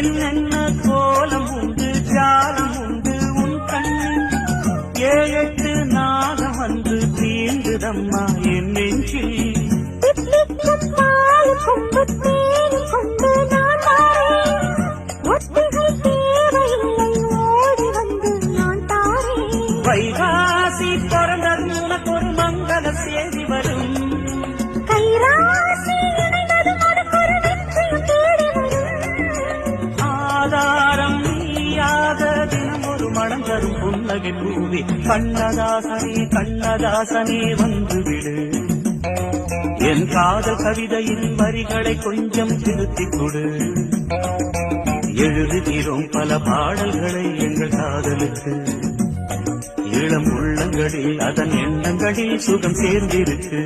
என்னென்ன கோலம் உண்டு ஜாலம் உண்டு உன் கண்ணில் 7-8 நாகம் வந்து தீண்டுதம்மா என் நெஞ்சில் வைகாசி பிறந்தது உனக்கு ஒரு மங்கள செய்தி வரும் ஆதாரம் நீயாக தினம் ஒரு மனம் தரும் புன்னகை பூவே கண்ணதாசனே கண்ணதாசனே வந்துவிடு என் காதல் கவிதையின் வரிகளை கொஞ்சம் திருத்திக் கொடு எழுதுகிறோம் பல பாடல்களை எங்கள் காதலுக்கு இளம் உள்ளங்களில் அதன் எண்ணங்களில் சுகம் சேர்ந்திருக்கு